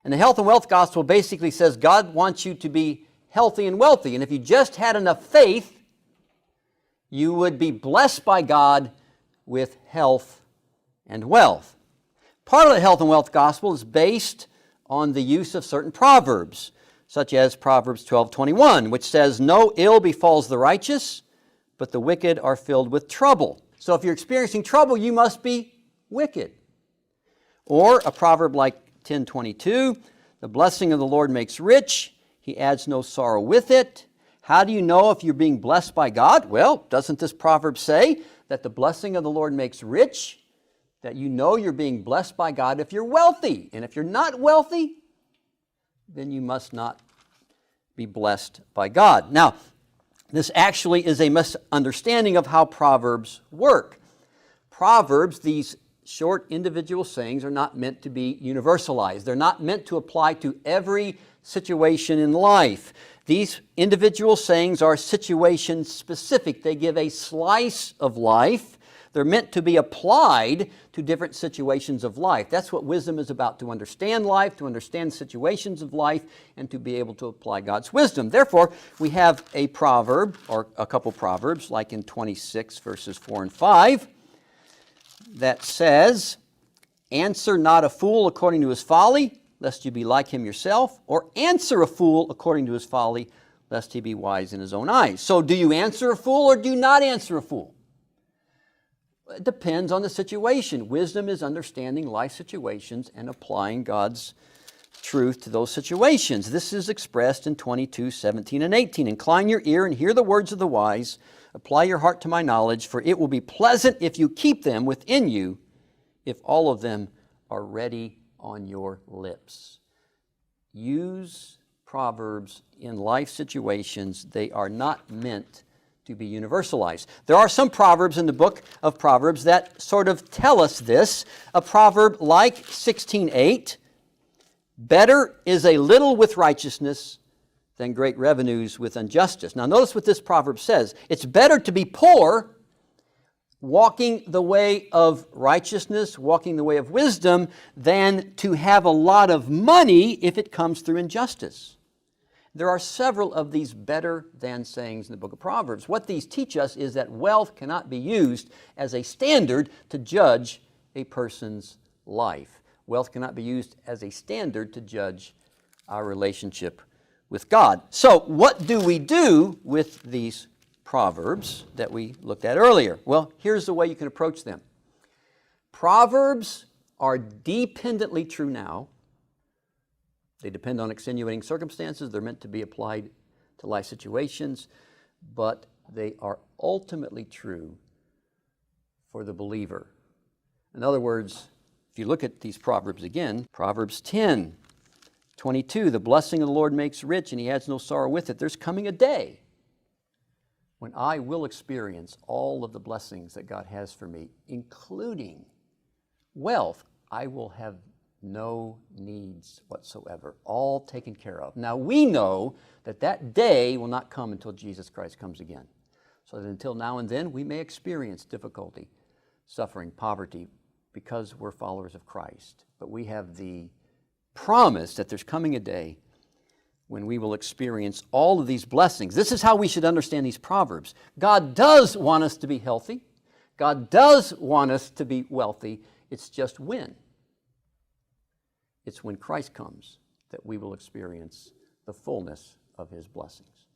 And the health and wealth gospel basically says God wants you to be healthy and wealthy. And if you just had enough faith, you would be blessed by God with health and wealth. Part of the health and wealth gospel is based on the use of certain proverbs, such as Proverbs 12:21, which says, "No ill befalls the righteous, but the wicked are filled with trouble." So if you're experiencing trouble, you must be wicked. Or a proverb like 10:22, "The blessing of the Lord makes rich, he adds no sorrow with it." How do you know if you're being blessed by God? Well, doesn't this proverb say that the blessing of the Lord makes rich? That you know you're being blessed by God if you're wealthy. And if you're not wealthy, then you must not be blessed by God. Now, this actually is a misunderstanding of how Proverbs work. Proverbs, these short individual sayings, are not meant to be universalized. They're not meant to apply to every situation in life. These individual sayings are situation specific. They give a slice of life. They're meant to be applied to different situations of life. That's what wisdom is about, to understand life, to understand situations of life, and to be able to apply God's wisdom. Therefore, we have a proverb, or a couple proverbs, like in 26 verses 4 and 5, that says, "Answer not a fool according to his folly, lest you be like him yourself, or answer a fool according to his folly, lest he be wise in his own eyes." So do you answer a fool or do you not answer a fool? It depends on the situation. Wisdom is understanding life situations and applying God's truth to those situations. This is expressed in 22:17 and 18. "Incline your ear and hear the words of the wise. Apply your heart to my knowledge, for it will be pleasant if you keep them within you, if all of them are ready on your lips." Use Proverbs in life situations. They are not meant to be universalized. There are some proverbs in the book of Proverbs that sort of tell us this. A proverb like 16:8, "Better is a little with righteousness than great revenues with injustice." Now notice what this proverb says. It's better to be poor, walking the way of righteousness, walking the way of wisdom, than to have a lot of money if it comes through injustice. There are several of these better than sayings in the book of Proverbs. What these teach us is that wealth cannot be used as a standard to judge a person's life. Wealth cannot be used as a standard to judge our relationship with God. So what do we do with these Proverbs that we looked at earlier? Well, here's the way you can approach them. Proverbs are dependently true now. They depend on extenuating circumstances. They're meant to be applied to life situations, but they are ultimately true for the believer. In other words, if you look at these Proverbs again, Proverbs 10:22, "The blessing of the Lord makes rich, and he adds no sorrow with it." There's coming a day when I will experience all of the blessings that God has for me, including wealth. I will have no needs whatsoever, all taken care of. Now we know that that day will not come until Jesus Christ comes again. So that until now and then, we may experience difficulty, suffering, poverty, because we're followers of Christ. But we have the promise that there's coming a day when we will experience all of these blessings. This is how we should understand these Proverbs. God does want us to be healthy. God does want us to be wealthy. It's just when. It's when Christ comes that we will experience the fullness of his blessings.